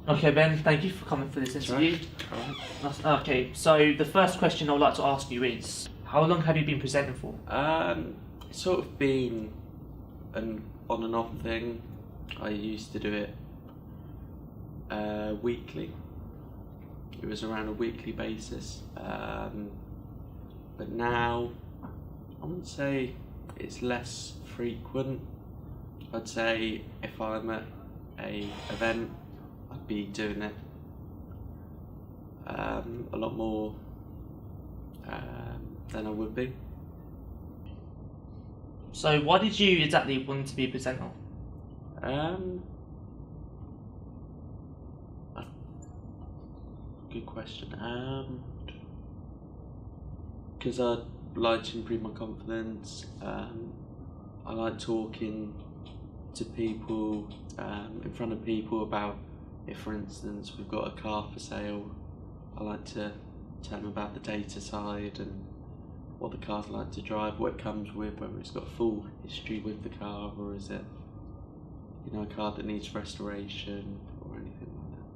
Okay, Ben, thank you for coming for this interview. Okay, so the first question I would like to ask you is, how long have you been presenting for? It's sort of been an on and off thing. I used to do it weekly. It was around a weekly basis, but now I wouldn't say it's less frequent. I'd say if I'm at a event, I'd be doing it a lot more than I would be. So why did you exactly want to be a presenter? Good question. Because I like to improve my confidence. I like talking to people, in front of people about if, for instance, we've got a car for sale. I like to tell them about the data side and what the car's like to drive, what it comes with, whether it's got full history with the car or is it, a car that needs restoration or anything like that.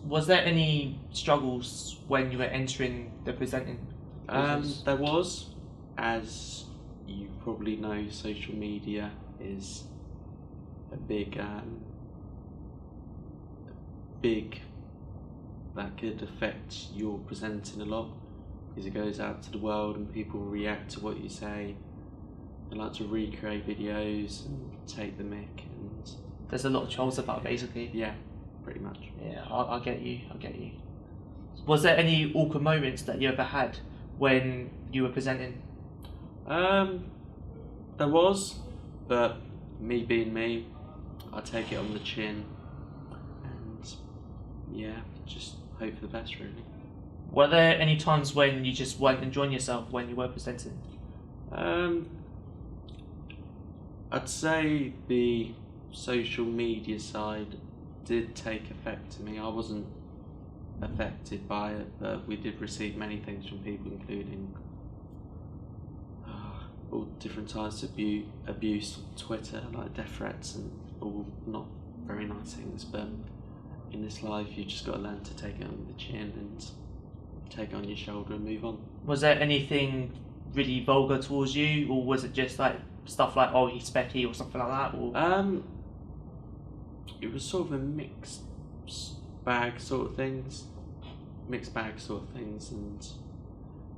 Was there any struggles when you were entering the presenting business? There was, as you probably know, social media is a big that could affect your presenting a lot, because it goes out to the world and people react to what you say. They like to recreate videos and take the mick, and There's a lot of trolls about it, basically. yeah, pretty much. Yeah, I get you. Was there any awkward moments that you ever had when you were presenting? There was, but me being me, I take it on the chin, and yeah, just hope for the best, really. Were there any times when you just weren't enjoying yourself when you were presenting? I'd say the social media side did take effect to me. I wasn't affected by it, but we did receive many things from people, including all different types of abuse on Twitter, like death threats and all not very nice things. But in this life, you just got to learn to take it on the chin and take it on your shoulder and move on. Was there anything really vulgar towards you, or was it just like stuff like, oh, he's specky or something like that? Or it was sort of a mixed bag sort of things, and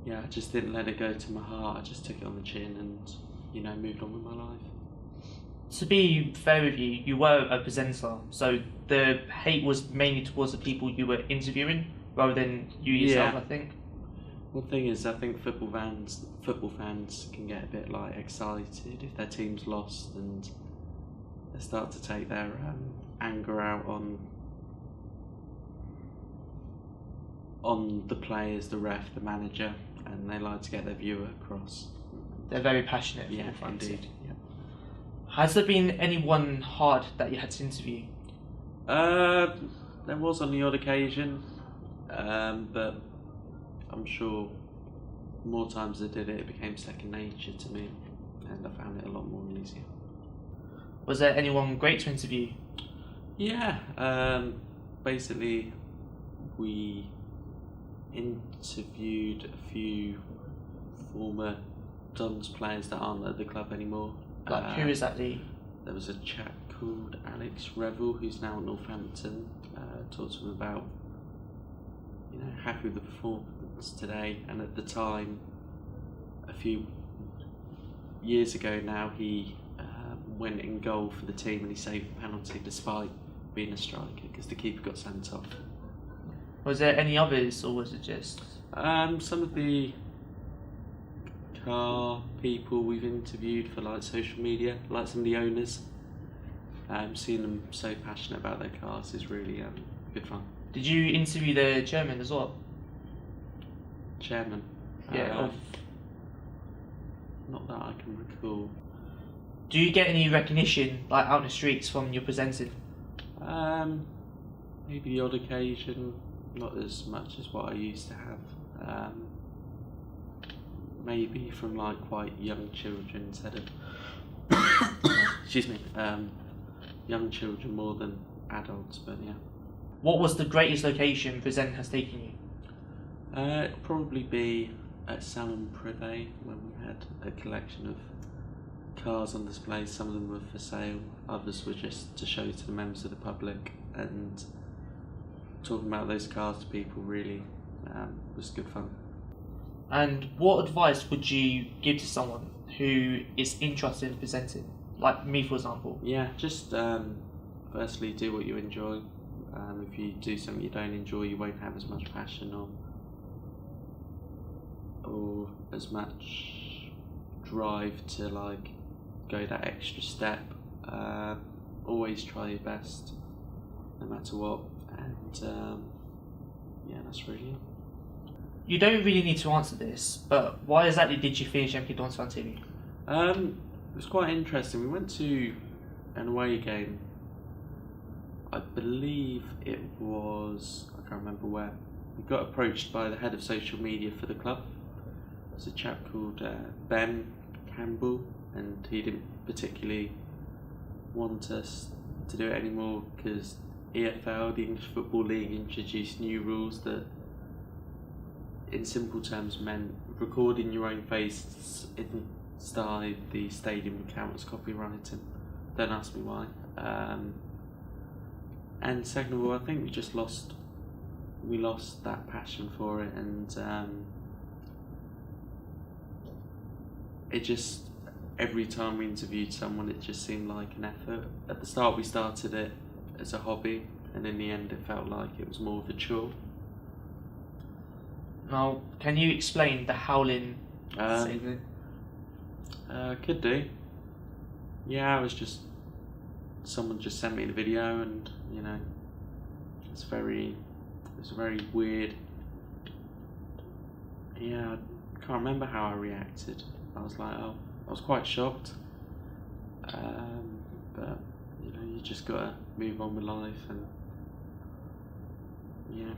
yeah, I just didn't let it go to my heart. I just took it on the chin and moved on with my life. To be fair with you, you were a presenter, so the hate was mainly towards the people you were interviewing rather than you yourself, Yeah. I think. One thing is, I think football fans can get a bit excited if their team's lost, and they start to take their anger out on the players, the ref, the manager, and they like to get their view across. They're very passionate. Yeah, football fans. indeed. Yeah. Has there been anyone hard that you had to interview? There was on the odd occasion, but I'm sure more times I did it, it became second nature to me, and I found it a lot more easier. Was there anyone great to interview? Yeah, basically we interviewed a few former Dons players that aren't at the club anymore. Like, who is that? There was a chap called Alex Revel who's now at Northampton. Talked to him about happy with the performance today, and at the time, a few years ago now, he went in goal for the team and he saved the penalty despite being a striker because the keeper got sent off. Was there any others, or was it just? Some of the car people we've interviewed for social media, like some of the owners. Seeing them so passionate about their cars is really good fun. Did you interview the chairman as well? Chairman? Yeah. Not that I can recall. Do you get any recognition out in the streets from your presenting? Maybe the odd occasion, not as much as what I used to have. Maybe from quite young children instead of excuse me, young children more than adults, but yeah. What was the greatest location Present has taken you? It'd probably be at Salon Privé, when we had a collection of cars on display. Some of them were for sale, others were just to show to the members of the public, and talking about those cars to people really was good fun. And what advice would you give to someone who is interested in presenting, like me for example? Yeah, just firstly do what you enjoy. If you do something you don't enjoy, you won't have as much passion or as much drive to like go that extra step. Always try your best, no matter what, and yeah, that's really it. You don't really need to answer this, but why exactly did you finish MK Dons Fan TV? It was quite interesting. We went to an away game. I believe it was, I can't remember where. We got approached by the head of social media for the club. There's a chap called Ben Pacey, and he didn't particularly want us to do it anymore because EFL, the English Football League, introduced new rules that in simple terms meant recording your own face inside the stadium would count as copyrighting. Don't ask me why. And second of all, I think we lost that passion for it, and it just, every time we interviewed someone, it just seemed like an effort. At the start, we started it as a hobby, and in the end, it felt like it was more of a chore. Now, can you explain the Howling segment? Could do. Yeah, someone just sent me the video, and you know, it's a very weird. Yeah, I can't remember how I reacted. I was like, I was quite shocked. But you know, you just gotta move on with life, and yeah,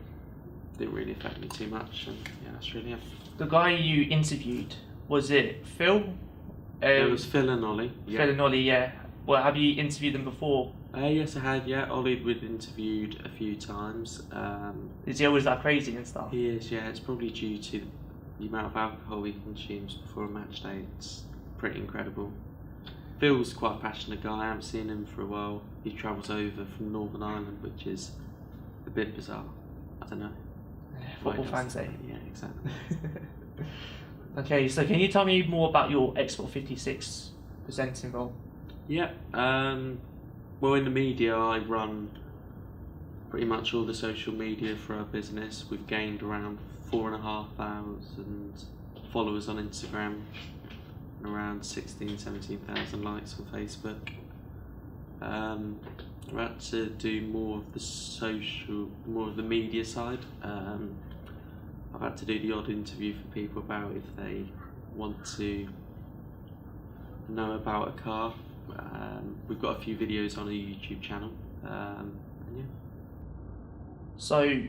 didn't really affect me too much, and yeah, that's really it. The guy you interviewed, was it Phil? It was Phil and Ollie. Yeah. Phil and Ollie, yeah. Well, have you interviewed them before? Yes, I had. Yeah, Ollie we'd interviewed a few times. Is he always that crazy and stuff? He is. Yeah, it's probably due to the amount of alcohol he consumes before a match day. It's pretty incredible. Phil's quite a passionate guy. I haven't seen him for a while. He travels over from Northern Ireland, which is a bit bizarre. I don't know. Football fans say. Yeah, exactly. Okay, so can you tell me more about your Export 56 presenting role? Yeah. Well, in the media, I run pretty much all the social media for our business. We've gained around 4,500 followers on Instagram and around 17,000 likes on Facebook. We're about to do more of the media side. I've had to do the odd interview for people about if they want to know about a car. We've got a few videos on a YouTube channel. And yeah. So,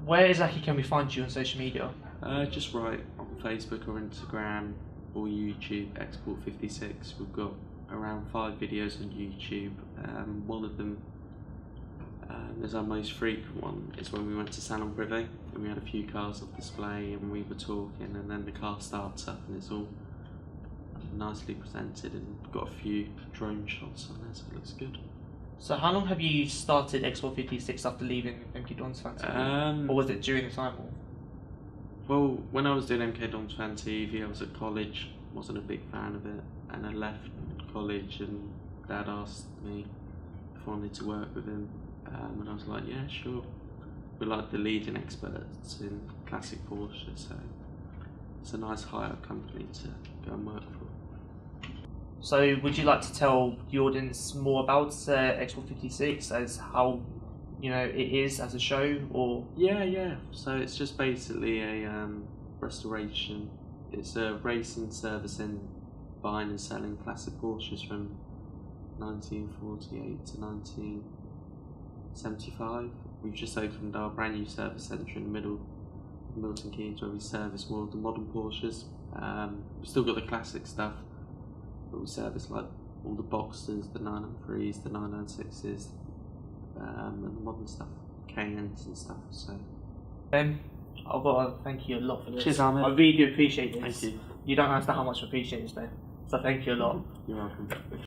where exactly can we find you on social media? Just write on Facebook or Instagram or YouTube, Export 56. We've got around 5 videos on YouTube. One of them is our most frequent one. Is when we went to Salon Privé and we had a few cars off display and we were talking, and then the car starts up and it's all nicely presented and got a few drone shots on there, so it looks good. So how long have you started Export 56 after leaving MK Dons Fan TV? Or was it during the time? Well, when I was doing MK Dons Fan TV, I was at college, wasn't a big fan of it, and I left college and Dad asked me if I wanted to work with him, and I was like, yeah, sure. We're like the leading experts in classic Porsche, so it's a nice high-up company to go and work for. So would you like to tell the audience more about Export 56 as how, you know, it is as a show, or? Yeah. So it's just basically a restoration. It's a racing servicing, buying and selling classic Porsches from 1948 to 1975. We've just opened our brand new service centre in the middle of Milton Keynes where we service more of the modern Porsches. We've still got the classic stuff, but we service like all the Boxsters, the 993s, the 996s, and the modern stuff, clients and stuff. So, Ben, I've got to thank you a lot for this. cheers, Ahmed. I really do appreciate this. Thank you. You don't understand how much I appreciate this, Ben. So thank you a lot. You're welcome.